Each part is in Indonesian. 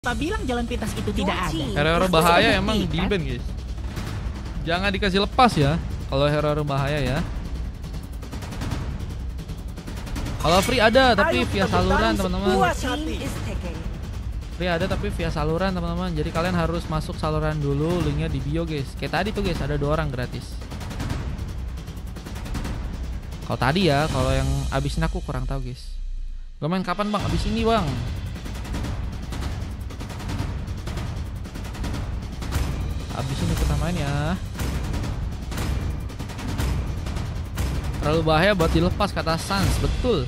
Siapa bilang jalan pintas itu tidak ada? Hero-hero bahaya emang di ban guys. Jangan dikasih lepas ya kalau hero-hero bahaya ya. Kalau free ada tapi via saluran teman-teman. Free ada tapi via saluran teman-teman. Jadi kalian harus masuk saluran dulu, linknya di bio guys. Kayak tadi tuh guys, ada 2 orang gratis. Kalau tadi ya, kalau yang abisin aku kurang tahu guys. Gue main kapan bang? Abis ini bang. Abis ini kita main ya. Terlalu bahaya buat dilepas kata Sans, betul.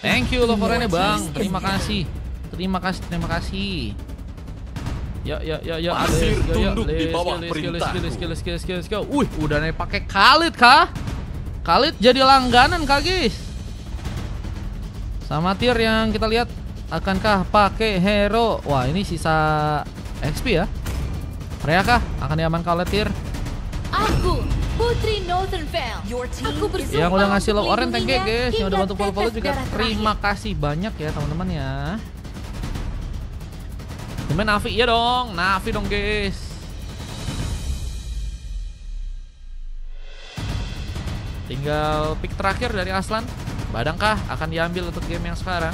Thank you lovorannya bang, terima kasih. Terima kasih. Ya. Let's go. Udah naik pakai Khalid kah? Khalid jadi langganan kah guys? Sama tier yang kita lihat, akankah pakai hero? Wah ini sisa XP ya. Freya kah akan diamankan oleh tier? Aku Putri Northern Vale. Aku bersumpah yang udah ngasih love orange thank you guys. Yang udah bantu follow juga terima kasih banyak ya teman-teman ya. Temen Navi ya dong, Navi dong guys. Tinggal pick terakhir dari Aslan. Badangkah akan diambil untuk game yang sekarang?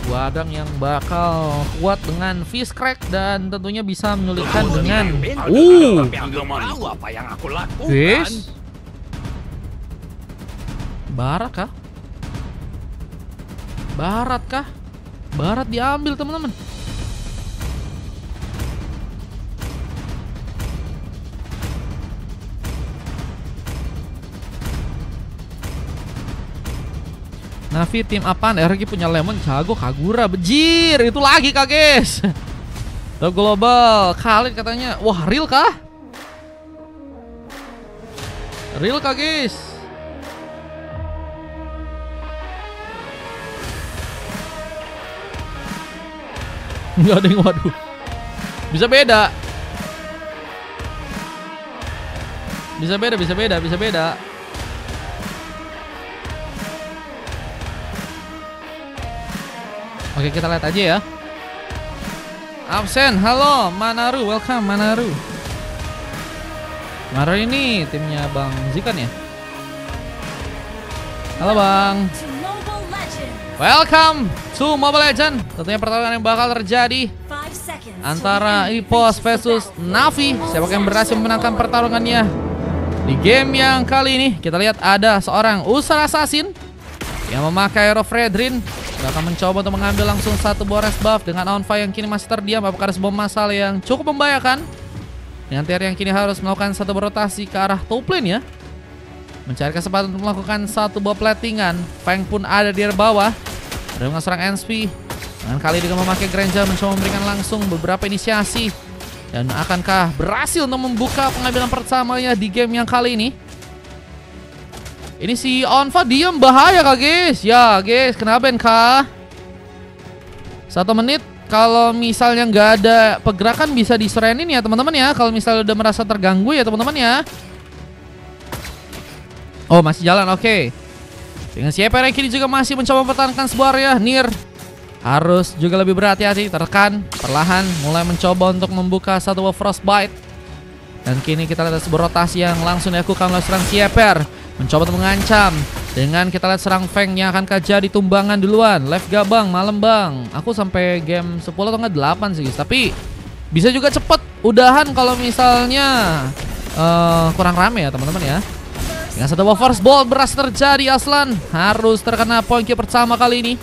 Badang yang bakal kuat dengan fish crack dan tentunya bisa menyulitkan dengan apa yang aku lakukan. guys. Barat kah? Barat kah? Barat diambil teman-teman. Navi tim apaan? RG punya Lemon, jago, Kagura, bejir. Itu lagi kah guys? Top global, Khalid katanya. Wah real kah? Real kah guys? Nggak ada yang waduh. Bisa beda. Bisa beda. Oke kita lihat aja ya. Absen, halo Manaru, welcome Manaru. Manaru ini timnya Bang Zikan ya. Halo Bang. Welcome to Mobile Legend. Tentunya pertarungan yang bakal terjadi antara EPOS versus Navi. Siapa yang berhasil memenangkan pertarungannya di game yang kali ini? Kita lihat ada seorang user assassin yang memakai hero Fredrin. Akan mencoba untuk mengambil langsung satu buah rest buff dengan Onfa yang kini masih terdiam. Apakah ada sebuah masalah yang cukup membahayakan? Dengan tier yang kini harus melakukan satu berotasi ke arah top lane ya. Mencari kesempatan untuk melakukan satu buah platingan. Feng pun ada di bawah. Ada dengan serang NSP. Dengan kali dengan memakai Granger mencoba memberikan langsung beberapa inisiasi. Dan akankah berhasil untuk membuka pengambilan pertamanya di game yang kali ini? Ini si Onfa diem, bahaya kah guys? Ya guys, kenapa kah? 1 menit. Kalau misalnya nggak ada pergerakan bisa diserenin ya teman-teman ya. Kalau misalnya udah merasa terganggu ya teman-teman ya. Oh masih jalan, oke. Dengan siapa yang kini juga masih mencoba mempertahankan sebuah area. Nier harus juga lebih berhati-hati. Tertekan, perlahan mulai mencoba untuk membuka satu frostbite. Dan kini kita lihat sebuah rotasi yang langsung dilakukan oleh serang Sieper. Mencoba untuk mengancam. Dengan kita lihat serang Feng yang akan jadi tumbangan duluan. Live gak bang? Malam bang. Aku sampai game 10 atau enggak 8 sih guys. Tapi bisa juga cepet udahan kalau misalnya kurang rame ya teman-teman ya. Dengan satu first ball berhasil terjadi. Aslan harus terkena poin kill pertama kali ini.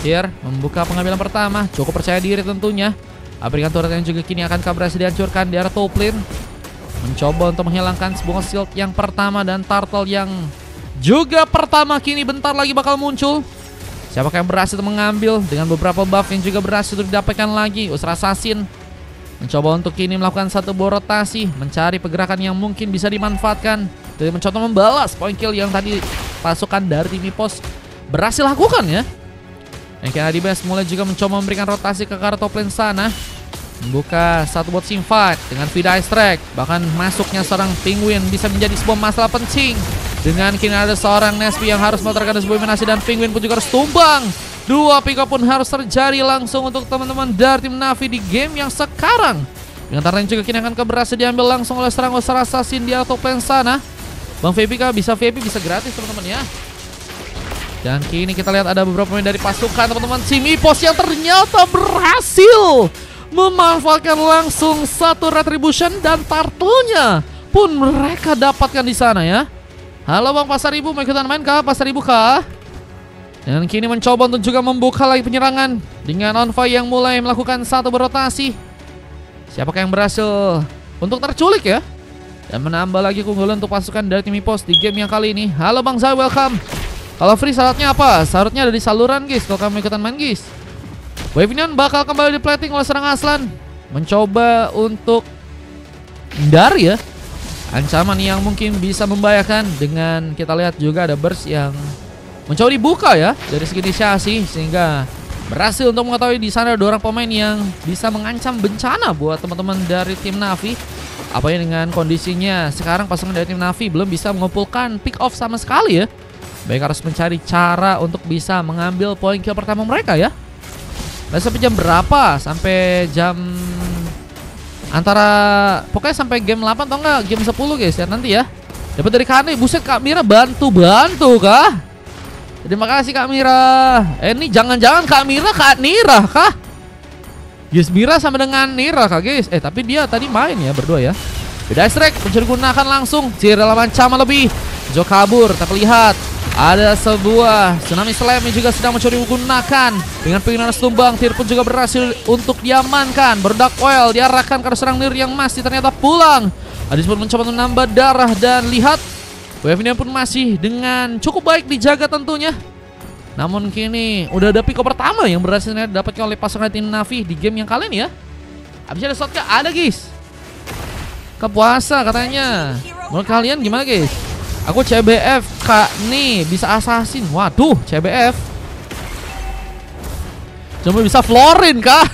Here membuka pengambilan pertama. Cukup percaya diri tentunya. Berikan turret yang juga kini akan berhasil dihancurkan di arah top lane. Mencoba untuk menghilangkan sebuah shield yang pertama. Dan turtle yang juga pertama kini bentar lagi bakal muncul. Siapakah yang berhasil mengambil dengan beberapa buff yang juga berhasil didapatkan lagi. User Assassin mencoba untuk kini melakukan satu buah rotasi. Mencari pergerakan yang mungkin bisa dimanfaatkan. Jadi mencoba membalas poin kill yang tadi pasukan dari tim EPOS berhasil lakukan ya. Dan Kennedy Best mulai juga mencoba memberikan rotasi ke arah top lane sana. Membuka satu buat teamfight dengan Vida Strike. Bahkan masuknya seorang Penguin bisa menjadi sebuah masalah penting. Dengan kini ada seorang Nespi yang harus melontarkan sebuah eliminasi dan Penguin pun juga harus tumbang. Dua pick up pun harus terjadi langsung untuk teman-teman dari tim Navi di game yang sekarang. Dengan target juga kini akan berhasil diambil langsung oleh serang Ultra Assassin di top lane sana. Bang VIP kah? Bisa VIP, bisa gratis teman-teman ya. Dan kini kita lihat ada beberapa pemain dari pasukan teman-teman tim EPOS yang ternyata berhasil memanfaatkan langsung satu retribution dan turtle-nya pun mereka dapatkan di sana ya. Halo Bang Pasaribu, mau ikutan main kah? Pasaribu kah? Dan kini mencoba untuk juga membuka lagi penyerangan dengan Onfai yang mulai melakukan satu berotasi. Siapakah yang berhasil untuk terculik ya? Dan menambah lagi keunggulan untuk pasukan dari tim EPOS di game yang kali ini. Halo Bang Zai, welcome. Kalau free syaratnya apa? Syaratnya ada di saluran guys. Kalau kamu ikutan main guys. Wavinian bakal kembali di plating oleh serang Aslan. Mencoba untuk hindari ya ancaman yang mungkin bisa membahayakan. Dengan kita lihat juga ada burst yang mencoba dibuka ya dari segi inisiasi, sehingga berhasil untuk mengetahui di sana ada 2 orang pemain yang bisa mengancam bencana buat teman-teman dari tim Navi. Apalagi dengan kondisinya sekarang pasukan dari tim Navi belum bisa mengumpulkan pick off sama sekali ya. Baik harus mencari cara untuk bisa mengambil poin kill pertama mereka ya. Dan sampai jam berapa? Sampai jam antara pokoknya sampai game 8 atau enggak game 10 guys ya nanti ya. Dapat dari Kane, buset Kak Mira bantu kah? Terima kasih Kak Mira. Ini jangan-jangan Kak Mira Kak Nira kah? Guys, Mira sama dengan Nira kah guys? Tapi dia tadi main ya berdua ya. Beda strike mencuri gunakan langsung. Ciri dalam ancaman lebih. Jo kabur, tak terlihat. Ada sebuah Tsunami Slam yang juga sedang mencuri gunakan. Dengan pengen tumbang, Tyr pun juga berhasil untuk diamankan. Berdark Oil diarahkan ke serang Nir yang masih ternyata pulang. Adis pun mencoba menambah darah dan lihat Wavinian pun masih dengan cukup baik dijaga tentunya. Namun kini udah ada pick up pertama yang berhasil didapatkan oleh pasukan tim Navi di game yang kali ini ya. Habisnya ada shotnya ada guys. Kepuasa katanya. Menurut kalian gimana guys? Aku CBF Kak nih bisa assassin. Waduh CBF. Cuma bisa Florin kah?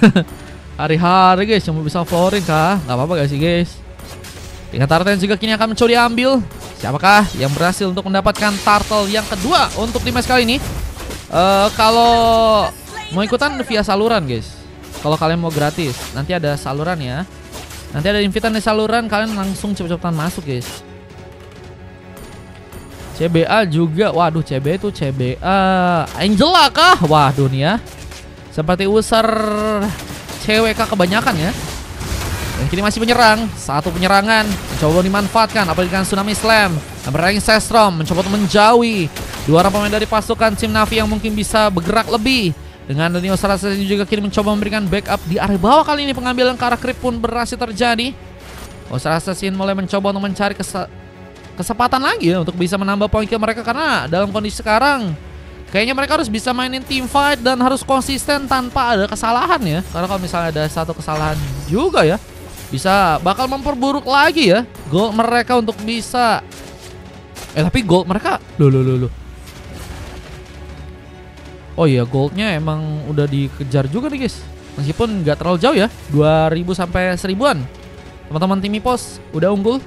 Hari-hari guys cuma bisa Florin kah? Gak apa-apa gak sih guys? Dengan Tartan juga kini akan mencoba diambil. Siapakah yang berhasil untuk mendapatkan turtle yang kedua untuk tim match kali ini? Kalau mau ikutan via saluran guys. Kalau kalian mau gratis nanti ada saluran ya. Nanti ada invitan di saluran, kalian langsung cepet-cepetan masuk guys. CBA juga, waduh CBA itu CBA Angela kah? Waduh nih ya. Seperti user cewek kah kebanyakan ya. Dan kini masih menyerang. Satu penyerangan mencoba dimanfaatkan apalagi dengan Tsunami Slam. Berangin Sestrom mencoba untuk menjauhi 2 orang pemain dari pasukan tim Navi yang mungkin bisa bergerak lebih. Dengan Daniel Sarasa juga kini mencoba memberikan backup di area bawah. Kali ini pengambilan ke arah creep pun berhasil terjadi. Assassin mulai mencoba untuk mencari kesempatan lagi ya untuk bisa menambah poin kill mereka, karena dalam kondisi sekarang kayaknya mereka harus bisa mainin team fight dan harus konsisten tanpa ada kesalahan ya. Karena kalau misalnya ada satu kesalahan juga ya bisa bakal memperburuk lagi ya goal mereka untuk bisa tapi gold mereka loh. Oh iya, goldnya emang udah dikejar juga nih guys. Meskipun nggak terlalu jauh ya, 2000 sampai 1000-an. Teman-teman tim EPOS udah unggul.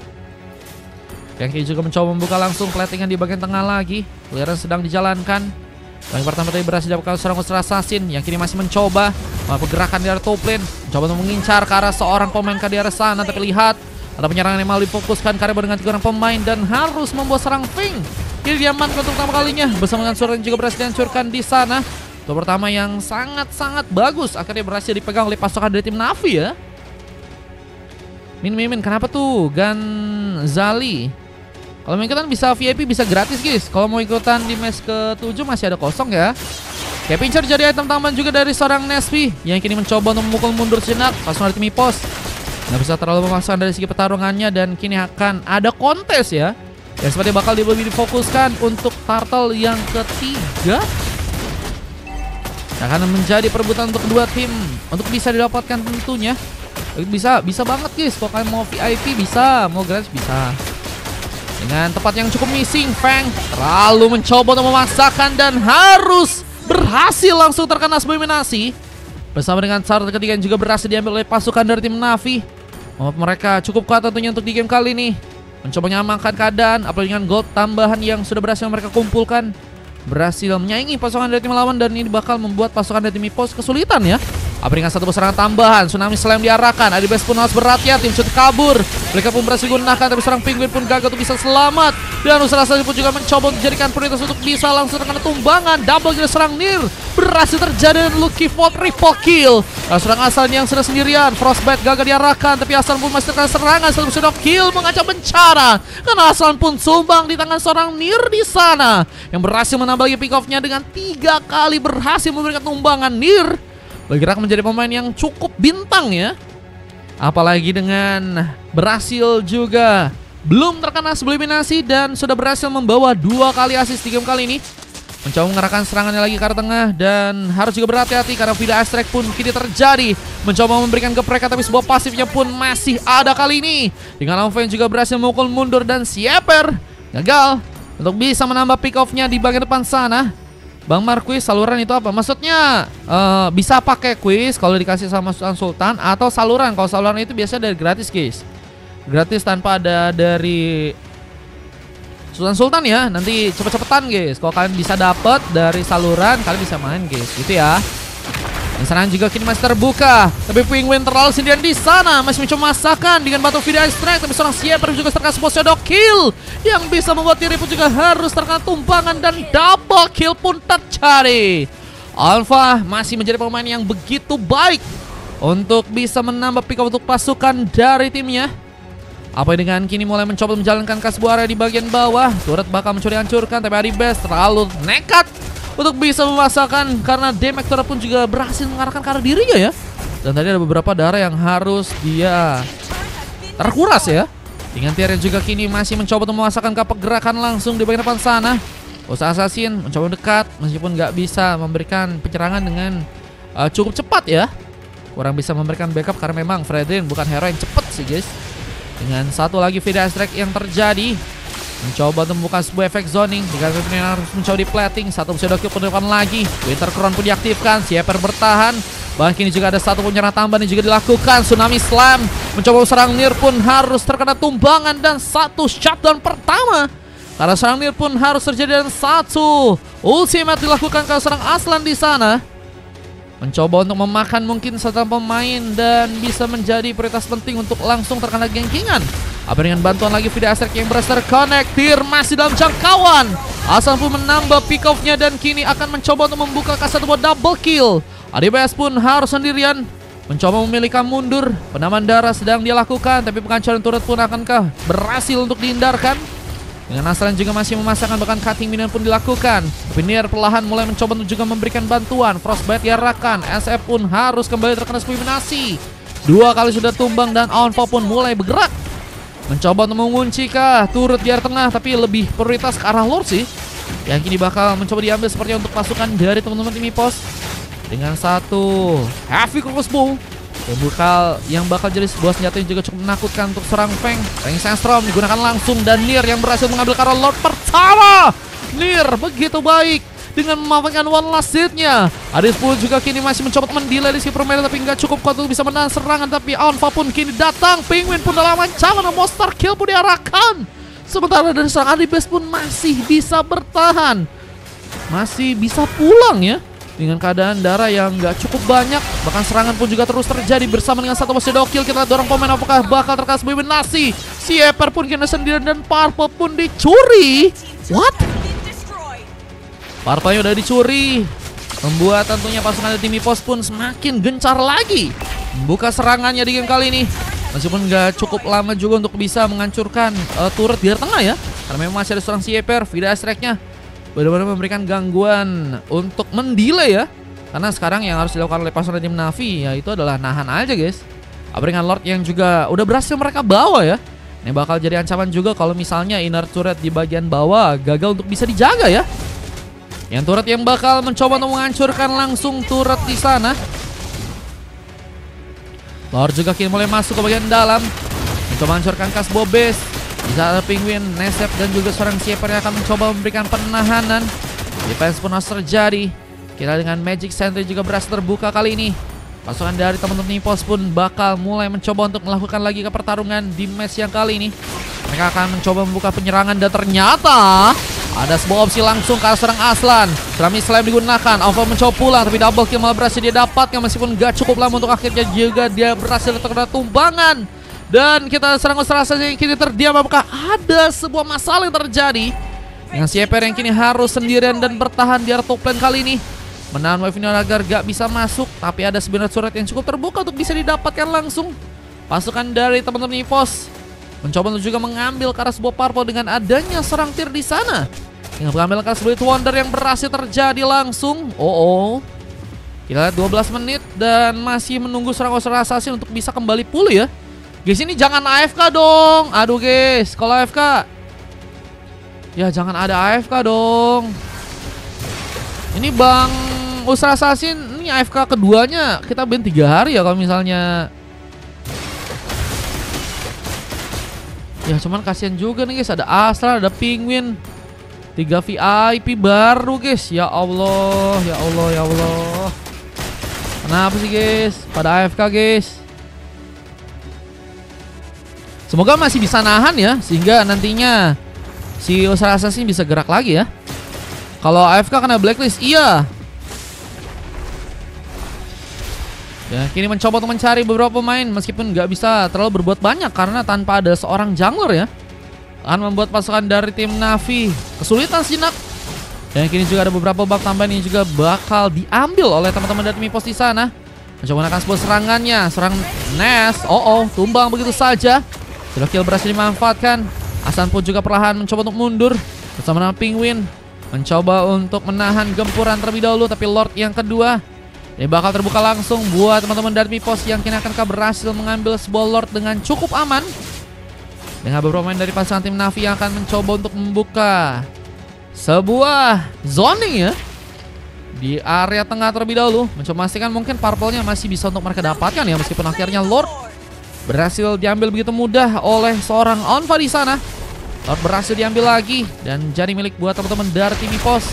Yang juga mencoba membuka langsung platingan di bagian tengah lagi. Clearance sedang dijalankan. Yang pertama tadi berhasil dilakukan seorang Ultra Assassin yang kini masih mencoba pergerakan di arah top lane. Mencoba untuk mengincar ke arah seorang pemain ke arah sana. Tapi lihat ada penyerangan yang malah difokuskan karena dengan 3 orang pemain dan harus membuat serang ping. Kini diamankan untuk pertama kalinya bersama dengan suara yang juga berhasil dihancurkan di sana. Itu pertama yang sangat-sangat bagus akhirnya berhasil dipegang oleh pasukan dari tim Navi ya. Min kenapa tuh Ganzali? Kalau mau ikutan bisa VIP, bisa gratis guys. Kalau mau ikutan di match ke-7 masih ada kosong ya. Kayak pincer jadi item tambahan juga dari seorang Nespi yang kini mencoba untuk memukul mundur sejenak pasukan dari tim EPOS. Nggak bisa terlalu memaksakan dari segi pertarungannya dan kini akan ada kontes ya. Yang seperti bakal lebih difokuskan untuk turtle yang ketiga. Akan menjadi perebutan untuk kedua tim untuk bisa didapatkan tentunya. Bisa banget guys. Kalau kalian mau VIP bisa, mau gratis bisa. Dengan tepat yang cukup missing, Fang terlalu mencoba untuk memaksakan dan harus berhasil langsung terkena sebuah eliminasi. Bersama dengan syarat ketiga yang juga berhasil diambil oleh pasukan dari tim Navi. Mereka cukup kuat tentunya untuk di game kali ini. mencoba menyamakan keadaan, apalagi dengan gold tambahan yang sudah berhasil mereka kumpulkan. Berhasil menyaingi pasukan dari tim lawan dan ini bakal membuat pasukan dari tim EVOS kesulitan ya. Apalagi dengan satu serangan tambahan, Tsunami Slam diarahkan. Adibes pun harus berhati-hati, mencoba kabur. Mereka pun berhasil gunakan, tapi seorang Penguin pun gagal untuk bisa selamat. Dan Usra Aslan pun juga mencoba untuk dijadikan prioritas untuk bisa langsung terkena tumbangan. Double kill serang Nier berhasil terjadi dan Lucky Fault triple kill. Nah, serang Aslan yang sudah sendirian, Frostbite gagal diarahkan, tapi Aslan pun masih terkena serangan. Satu sudah kill mengancam bencana. Karena Aslan pun sumbang di tangan seorang Nier di sana, yang berhasil menambah pick off-nya dengan 3 kali berhasil memberikan tumbangan. Nier bergerak menjadi pemain yang cukup bintang ya. Apalagi dengan berhasil juga belum terkena subliminasi dan sudah berhasil membawa 2 kali assist di game kali ini. Mencoba mengarahkan serangannya lagi ke arah tengah dan harus juga berhati-hati karena Vida Astrek pun kini terjadi. Mencoba memberikan geprek tapi sebuah pasifnya pun masih ada kali ini. Dengan Alven juga berhasil memukul mundur dan Sieper gagal untuk bisa menambah pick off-nya di bagian depan sana. Bang Marquis, saluran itu apa? Maksudnya bisa pakai quiz kalau dikasih sama Sultan atau saluran. Kalau saluran itu biasanya dari gratis guys. Gratis tanpa ada dari Sultan ya. Nanti cepet-cepetan guys. Kalau kalian bisa dapet dari saluran, kalian bisa main guys. Gitu ya. Dan serangan juga kini masih terbuka. Tapi Penguin terlalu sendirian di sana. Masih mencoba masakan dengan batu Vida Strike. Tapi seorang Sieper juga terkena sebuah shadow kill yang bisa membuat diri pun juga harus terkena tumpangan. Dan double kill pun terjadi. Alpha masih menjadi pemain yang begitu baik untuk bisa menambah pick up untuk pasukan dari timnya. Apa dengan kini mulai mencoba menjalankan sebuah area di bagian bawah. Turret bakal mencoba dihancurkan, tapi Adibes terlalu nekat untuk bisa memasakkan karena Demector pun juga berhasil mengarahkan ke arah dirinya ya. Dan tadi ada beberapa darah yang harus dia terkuras ya. Dengan Tier yang juga kini masih mencoba untuk memasakkan ke pergerakan langsung di bagian depan sana. Usaha Assassin mencoba dekat meskipun nggak bisa memberikan penyerangan dengan cukup cepat ya. Kurang bisa memberikan backup karena memang Fredrin bukan hero yang cepat sih guys. Dengan satu lagi Vida Strike yang terjadi, mencoba untuk membuka sebuah efek zoning. Jika harus mencoba di plating, satu shadow kill pendepan lagi. Winter Crown pun diaktifkan, Sieper bertahan. Bahkan kini juga ada satu penyerang tambahan yang juga dilakukan. Tsunami Slam mencoba serang Nier pun harus terkena tumbangan dan satu shutdown pertama. Karena serang Nier pun harus terjadi dan satu ultimate dilakukan ke serang Aslan di sana. Mencoba untuk memakan mungkin satu pemain dan bisa menjadi prioritas penting untuk langsung terkena gengkingan. Apa dengan bantuan lagi Vida Astrek yang berhasil terconnect. Tier masih dalam jangkauan. Aslan pun menambah pick off-nya dan kini akan mencoba untuk membuka satu buah double kill. Adibes pun harus sendirian mencoba memilihkan mundur. Penaman darah sedang dia lakukan, tapi pengancaran turret pun akankah berhasil untuk dihindarkan. Dengan Aslan juga masih memasakkan, bahkan cutting minion pun dilakukan. Nier perlahan mulai mencoba untuk juga memberikan bantuan. Frostbite diarahkan, SF pun harus kembali terkena eliminasi. 2 kali sudah tumbang dan Aonfa pun mulai bergerak. Mencoba untuk mengunci kah turret di arah tengah, tapi lebih prioritas ke arah Lord sih. Yang kini bakal mencoba diambil sepertinya untuk pasukan dari teman-teman tim EVOS. Dengan satu heavy crossbow yang bakal jadi sebuah senjata yang juga cukup menakutkan untuk serang Feng. Feng Sandstorm digunakan langsung dan Nier yang berhasil mengambil karena Lord pertama. Nier begitu baik dengan memanfaatkan one last hit-nya. Adis pun juga kini masih mencoba mendelay di si permainan tapi nggak cukup kuat untuk bisa menahan serangan. Tapi Aonfa pun kini datang. Penguin pun dalam ancaman dan monster kill pun diarahkan. Sementara dari serang Adibes pun masih bisa bertahan. Masih bisa pulang ya. Dengan keadaan darah yang nggak cukup banyak. Bahkan serangan pun juga terus terjadi bersama dengan satu shadow kill. Kita dorong pemain apakah bakal terkena sebuah eliminasi. Sieper pun kena sendirian dan Purple pun dicuri. What? Purple udah dicuri. Membuat tentunya pasukan dari tim EVOS pun semakin gencar lagi membuka serangannya di game kali ini. Meskipun nggak cukup lama juga untuk bisa menghancurkan turret di tengah ya. Karena memang masih ada seorang Sieper, Vida Strike-nya benar-benar memberikan gangguan untuk mendelay ya. Karena sekarang yang harus dilakukan oleh pasukan tim Navi ya itu adalah nahan aja guys. Dengan Lord yang juga udah berhasil mereka bawa ya. Ini bakal jadi ancaman juga kalau misalnya inner turret di bagian bawah gagal untuk bisa dijaga ya. Yang turret yang bakal mencoba untuk menghancurkan langsung turret di sana. Lord juga kini mulai masuk ke bagian dalam, mencoba menghancurkan Kasbo base. Bisa ada Penguin, Nesep dan juga seorang Sieper yang akan mencoba memberikan penahanan. Defense pun harus terjadi. Kita dengan Magic Sentry juga berhasil terbuka kali ini. Pasukan dari teman-teman EVOS pun bakal mulai mencoba untuk melakukan lagi ke pertarungan di match yang kali ini. Mereka akan mencoba membuka penyerangan dan ternyata ada sebuah opsi langsung ke arah serang Aslan. Tsunami Slam digunakan, Alpha mencoba pulang tapi double kill malah berhasil dia dapatkan meskipun gak cukup lama untuk akhirnya juga dia berhasil terkena tumbangan. Dan kita serang Australia yang kini terdiam. Apakah ada sebuah masalah yang terjadi dengan Sieper yang kini harus sendirian dan bertahan di area top lane kali ini, menahan wave ini agar gak bisa masuk. Tapi ada sebenarnya surat yang cukup terbuka untuk bisa didapatkan langsung. Pasukan dari teman-teman EVOS mencoba untuk juga mengambil ke arah sebuah purple dengan adanya serang tir di sana. Dengan mengambil ke arah Split Wonder yang berhasil terjadi langsung. Kita lihat 12 menit dan masih menunggu serang Australia Assassin untuk bisa kembali pulih ya. Guys, ini jangan AFK dong. Aduh guys, kalau AFK ya jangan ada AFK dong. Ini Bang Australia Assassin, ini AFK keduanya kita ban 3 hari ya kalau misalnya. Ya cuman kasihan juga nih guys, ada Astra, ada Penguin, 3 VIP baru guys. Ya Allah, ya Allah, ya Allah. Kenapa sih guys? Pada AFK guys. Semoga masih bisa nahan ya, sehingga nantinya si Australia Assassin bisa gerak lagi ya. Kalau AFK kena blacklist, iya. Ya, kini mencoba untuk mencari beberapa pemain meskipun nggak bisa terlalu berbuat banyak karena tanpa ada seorang jungler ya. Akan membuat pasukan dari tim Navi kesulitan sejenak. Dan kini juga ada beberapa bug tambahan yang juga bakal diambil oleh teman-teman dari tim EVOS di sana. Mencoba menekan sebuah serangannya, serang Nest. Tumbang begitu saja. Sudah kill berhasil dimanfaatkan. Aslan pun juga perlahan mencoba untuk mundur bersama dengan Penguin. Mencoba untuk menahan gempuran terlebih dahulu, tapi Lord yang kedua ini bakal terbuka langsung buat teman-teman dari EVOS yang kini akan berhasil mengambil sebuah Lord dengan cukup aman. Dengan beberapa pemain dari pasangan tim Navi yang akan mencoba untuk membuka sebuah zoning ya di area tengah terlebih dahulu. Mencoba memastikan mungkin purple-nya masih bisa untuk mereka dapatkan ya, meskipun akhirnya Lord berhasil diambil begitu mudah oleh seorang Onfa di sana. Lord berhasil diambil lagi dan jadi milik buat teman-teman dari tim EVOS.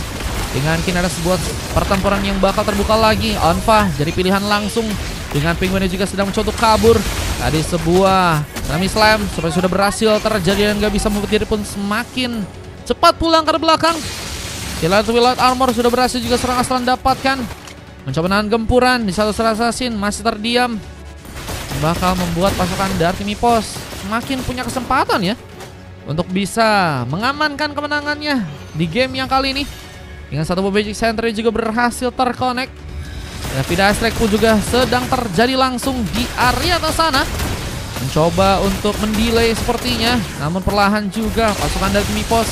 Dengan kini ada sebuah pertempuran yang bakal terbuka lagi. Onfa jadi pilihan langsung dengan Penguin yang juga sedang mencoba kabur. Tadi sebuah Tsunami Slam sudah berhasil terjadi dan gak bisa membuat diri pun semakin cepat pulang ke belakang. Killer Twilight Armor sudah berhasil juga serang Aslan dapatkan. Mencoba nahan gempuran di satu Assassin masih terdiam. Bakal membuat pasukan dari tim EVOS semakin punya kesempatan ya untuk bisa mengamankan kemenangannya di game yang kali ini. Dengan satu Magic Sentry juga berhasil terkonek. Dan Vida Strike pun juga sedang terjadi langsung di area atas sana. Mencoba untuk mendelay sepertinya, namun perlahan juga pasukan dari tim EVOS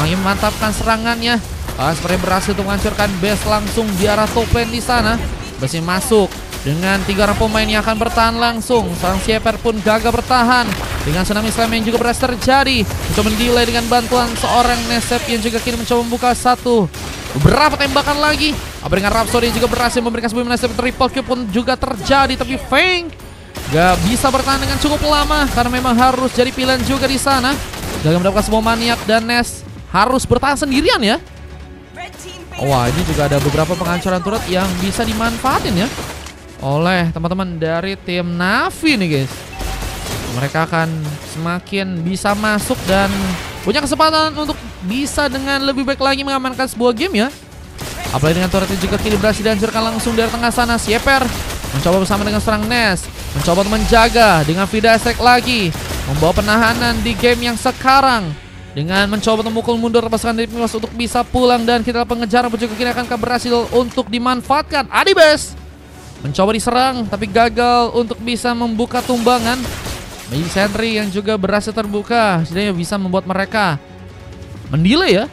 makin memantapkan serangannya. Seperti berhasil untuk menghancurkan base langsung di arah top lane di sana. Berhasil masuk dengan 3 orang pemain yang akan bertahan langsung. Seorang Sieper pun gagal bertahan dengan Tsunami Slam yang juga berhasil terjadi. Mencoba mendelay dengan bantuan seorang Nesep yang juga kini mencoba membuka beberapa tembakan lagi. Dengan Rhapsody juga berhasil memberikan sebuah Nesep. Triple kill pun juga terjadi, tapi Feng gak bisa bertahan dengan cukup lama karena memang harus jadi pilihan juga di sana. Gagal mendapatkan sebuah maniak dan Nes harus bertahan sendirian ya. Wah, ini juga ada beberapa penghancuran turret yang bisa dimanfaatin ya oleh teman-teman dari tim Navi nih guys. Mereka akan semakin bisa masuk dan punya kesempatan untuk bisa dengan lebih baik lagi mengamankan sebuah game ya. Apalagi dengan turretnya juga kini berhasil dihancurkan langsung dari tengah sana. Sieper mencoba bersama dengan serang Nest, mencoba untuk menjaga dengan Vida Strike lagi, membawa penahanan di game yang sekarang. Dengan mencoba memukul mundur pasukan dari EVOS untuk bisa pulang. Dan kita pengejaran pun juga kini akan berhasil untuk dimanfaatkan. Adibes mencoba diserang tapi gagal untuk bisa membuka tumbangan. Magic Sentry yang juga berhasil terbuka setidaknya bisa membuat mereka mendelay ya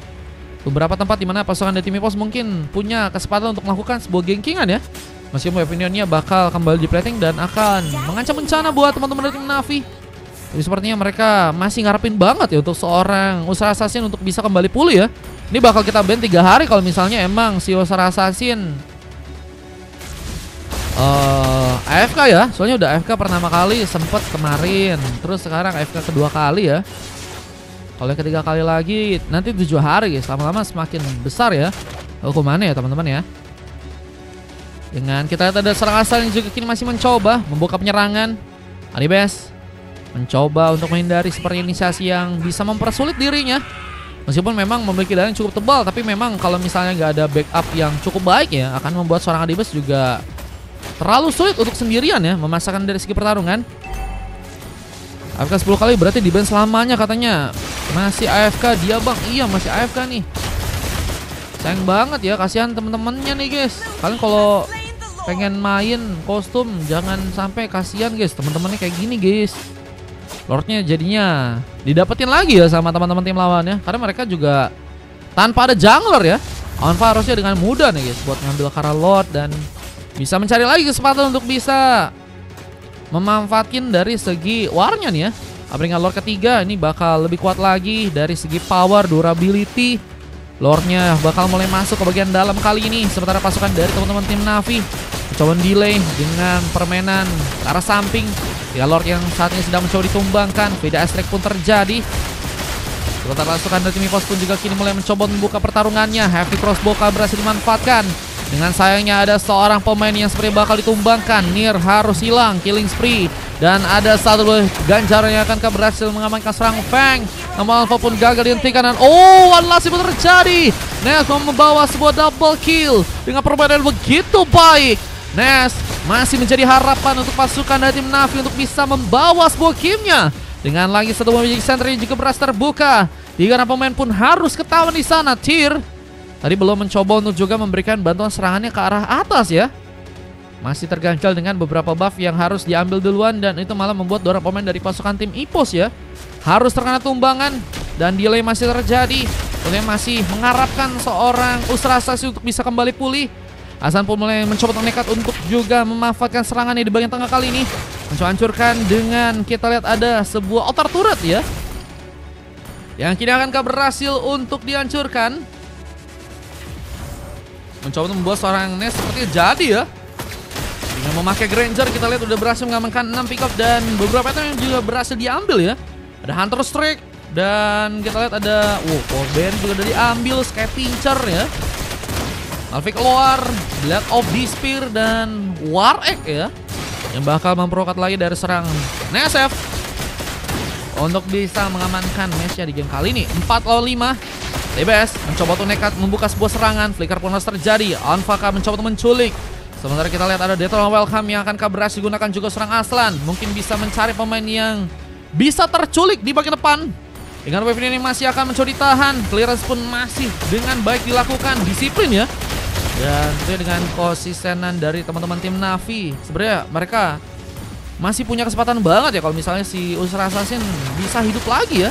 beberapa tempat di mana pasukan dari tim EVOS mungkin punya kesempatan untuk melakukan sebuah gankingan ya. Meskipun opinionnya bakal kembali di plating dan akan mengancam bencana buat teman-teman dari tim Navi. Jadi sepertinya mereka masih ngarepin banget ya untuk seorang Australia Assassin untuk bisa kembali pulih ya. Ini bakal kita ban 3 hari kalau misalnya emang si Australia Assassin AFK ya. Soalnya udah AFK pertama kali sempet kemarin, terus sekarang AFK kedua kali ya. Kalau ketiga kali lagi nanti 7 hari guys. Lama-lama semakin besar ya hukumannya ya teman-teman ya. Dengan kita lihat ada serang asal yang juga kini masih mencoba membuka penyerangan. Adibes mencoba untuk menghindari seperti inisiasi yang bisa mempersulit dirinya. Meskipun memang memiliki dana yang cukup tebal, tapi memang kalau misalnya nggak ada backup yang cukup baik ya, akan membuat seorang Adibas juga terlalu sulit untuk sendirian ya memasakkan dari segi pertarungan. AFK 10 kali berarti di ban selamanya katanya. Masih AFK dia bang, iya masih AFK nih. Sayang banget ya, kasihan temen-temennya nih guys. Kalian kalau pengen main kostum jangan sampai kasihan guys, teman-temannya kayak gini guys. Lordnya jadinya didapetin lagi ya sama teman-teman tim lawannya, karena mereka juga tanpa ada jungler ya. Onfa harusnya dengan mudah nih guys buat ngambil Kara Lord dan bisa mencari lagi kesempatan untuk bisa memanfaatkan dari segi warnya nih ya. Abringan Lord ketiga ini bakal lebih kuat lagi dari segi power, durability. Lordnya bakal mulai masuk ke bagian dalam kali ini. Sementara pasukan dari teman-teman tim Navi mencoba delay dengan permainan ke arah samping. Ya Lord yang saat ini sedang mencoba ditumbangkan. Beda strike pun terjadi. Sementara pasukan dari tim EVOS pun juga kini mulai mencoba membuka pertarungannya. Heavy crossbow berhasil dimanfaatkan. Dengan sayangnya ada seorang pemain yang seperti bakal ditumbangkan. Nier harus hilang, killing spree. Dan ada satu Ganjar yang akan berhasil mengamankan serang Feng. Namun Alpha pun gagal dihentikan. Dan one last pun terjadi. Nes membawa sebuah double kill dengan permainan begitu baik. Nes masih menjadi harapan untuk pasukan dari tim Navi untuk bisa membawa sebuah gamenya. Dengan lagi satu Magic Center yang juga berhasil terbuka. 3 pemain pun harus ketahuan di sana. Tyr tadi belum mencoba untuk juga memberikan bantuan serangannya ke arah atas ya. Masih terganjal dengan beberapa buff yang harus diambil duluan. Dan itu malah membuat 2 pemain dari pasukan tim EVOS ya harus terkena tumbangan. Dan delay masih terjadi. Oleh masih mengharapkan seorang Usra Assassin untuk bisa kembali pulih. Hasan pun mulai mencoba nekat untuk juga memanfaatkan serangannya di bagian tengah kali ini. Mencoba hancurkan dengan kita lihat ada sebuah altar turret ya, yang kini akan berhasil untuk dihancurkan. Mencoba membuat seorang Nes seperti jadi ya. Dengan memakai Granger kita lihat udah berhasil mengamankan 6 pick up dan beberapa item yang juga berhasil diambil ya. Ada Hunter Strike dan kita lihat ada Corben juga udah diambil, Sky Pincher ya. Malphite keluar, Black of Despair dan War Egg ya, yang bakal memperokat lagi dari serang NSF untuk bisa mengamankan matchnya di game kali ini. 4 lawan 5. TBS mencoba untuk nekat membuka sebuah serangan. Flicker pun harus terjadi. Anfaka mencoba untuk menculik. Sementara kita lihat ada Detron Welcome yang akan berhasil gunakan juga serang Aslan. Mungkin bisa mencari pemain yang bisa terculik di bagian depan. Dengan wave ini masih akan mencoba ditahan. Clearance pun masih dengan baik dilakukan. Disiplin ya. Dan tentunya dengan konsistenan dari teman-teman tim Navi, sebenarnya mereka masih punya kesempatan banget ya kalau misalnya si Usra Assassin bisa hidup lagi ya.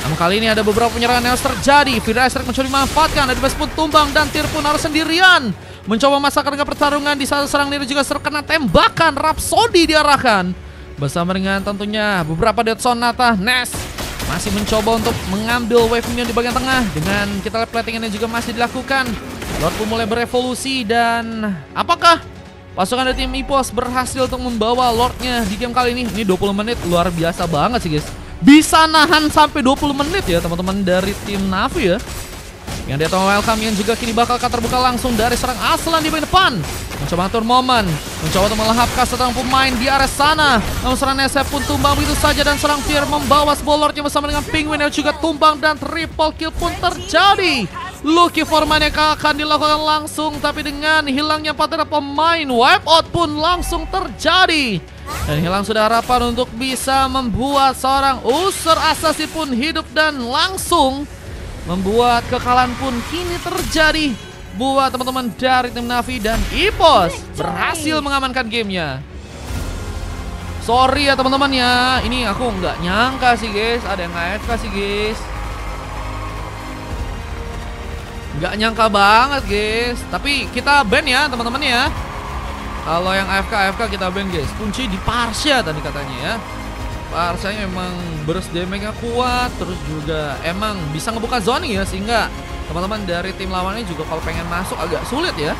Namun kali ini ada beberapa penyerangan yang harus terjadi. Fira Strike mencoba dimanfaatkan. Adibas pun tumbang dan Tyr pun harus sendirian mencoba memasakkan dengan pertarungan. Di saat serang Nier juga terkena tembakan Rhapsody diarahkan. Bersama dengan tentunya beberapa Death Sonata. Nes masih mencoba untuk mengambil wave minion di bagian tengah. Dengan kita lihat platingan yang juga masih dilakukan. Lord pun mulai berevolusi dan apakah pasukan dari tim EVOS berhasil untuk membawa Lordnya di game kali ini? Ini 20 menit luar biasa banget sih guys. Bisa nahan sampai 20 menit ya teman-teman dari tim Navi ya. Yang Detron Welcome yang juga kini bakal terbuka langsung dari serang Aslan di bagian depan. Mencoba atur momen, mencoba untuk melahapkan seorang pemain di area sana. Namun serang NSF pun tumbang begitu saja dan serang Tyr membawa sebuah Lordnya bersama dengan Penguin yang juga tumbang dan triple kill pun terjadi. Lucky Forman yang akan dilakukan langsung, tapi dengan hilangnya 4 pemain, wipe out pun langsung terjadi. Dan hilang sudah harapan untuk bisa membuat seorang Usra Assassin pun hidup dan langsung membuat kekalahan pun kini terjadi buat teman-teman dari tim Navi dan EVOS berhasil mengamankan gamenya. Sorry ya teman-teman ya, ini aku nggak nyangka sih guys, ada yang AFK sih guys. Nggak nyangka banget guys. Tapi kita ban ya teman-teman ya. Kalau yang AFK kita ban guys. Kunci di Parsha tadi katanya ya. Parsanya emang burst damage-nya kuat. Terus juga emang bisa ngebuka zoning ya. Sehingga teman-teman dari tim lawannya juga kalau pengen masuk agak sulit ya.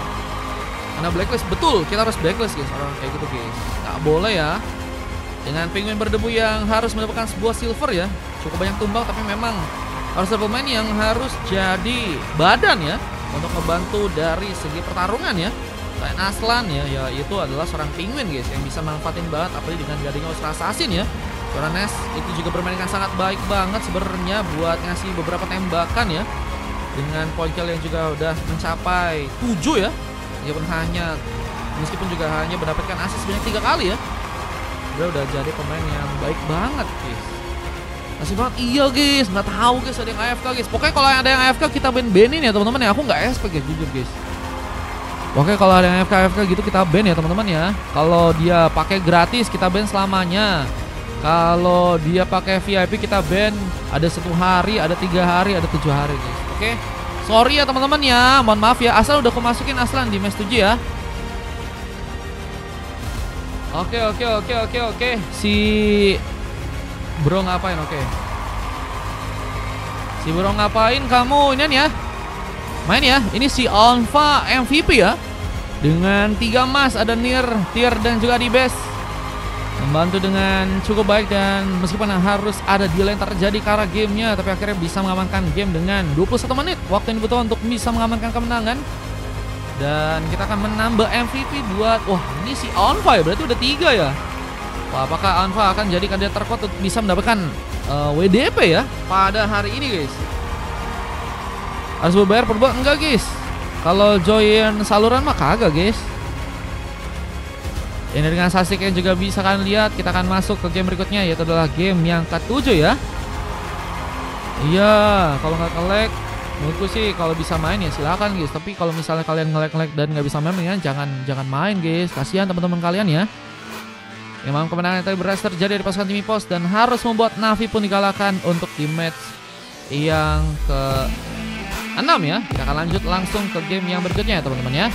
Karena blacklist, betul kita harus blacklist guys. Orang kayak gitu guys, nggak boleh ya. Dengan Penguin berdebu yang harus mendapatkan sebuah silver ya. Cukup banyak tumbang tapi memang harus ada pemain yang harus jadi badan ya untuk membantu dari segi pertarungan ya. Selain Aslan ya, itu adalah seorang Penguin guys yang bisa manfaatin banget apalagi dengan gadingnya Usra Assassin ya. Yoranes itu juga bermain dengan sangat baik banget sebenarnya buat ngasih beberapa tembakan ya. Dengan point kill yang juga udah mencapai 7 ya. Meskipun juga hanya mendapatkan assist sebanyak 3 kali ya. Udah jadi pemain yang baik banget guys. Masih banget iya guys, nggak tahu guys ada yang AFK guys. Pokoknya kalau ada yang AFK kita ban-banin ya teman-teman ya. Aku nggak expect guys jujur guys. Oke, kalau ada yang AFK gitu kita ban ya teman-teman ya. Kalau dia pakai gratis kita ban selamanya. Kalau dia pakai VIP kita ban ada 1 hari, ada 3 hari, ada 7 hari guys. Oke, sorry ya teman-teman ya, mohon maaf ya. Asal udah kemasukin Aslan di match 7 ya. Oke. Si bro ngapain? Si bro ngapain kamu ini ya? Main ya, ini si Alpha MVP ya. Dengan 3 emas, ada Nier, Tier dan juga Dibes. Membantu dengan cukup baik dan meskipun harus ada delay yang terjadi karena gamenya, tapi akhirnya bisa mengamankan game dengan 21 menit. Waktu yang dibutuhkan untuk bisa mengamankan kemenangan. Dan kita akan menambah MVP buat, wah ini si Alpha ya, berarti udah 3 ya. Wah, apakah Alpha akan jadi kandidat terkuat untuk bisa mendapatkan WDP ya pada hari ini guys. Harus berbayar per bulan? Enggak guys. Kalau join saluran mah kagak guys. Ini dengan statistik yang juga bisa kalian lihat. Kita akan masuk ke game berikutnya, yaitu adalah game yang ke-7 ya. Iya, kalau nggak nge-lag menurutku sih kalau bisa main ya silakan guys. Tapi kalau misalnya kalian nge-lag dan nggak bisa main ya jangan main guys. Kasihan teman-teman kalian ya. Yang malam kemenangan yang tadi berhasil terjadi di pasukan tim EVOS dan harus membuat Navi pun dikalahkan untuk di match yang ke-6 ya. Kita akan lanjut langsung ke game yang berikutnya ya teman-teman ya.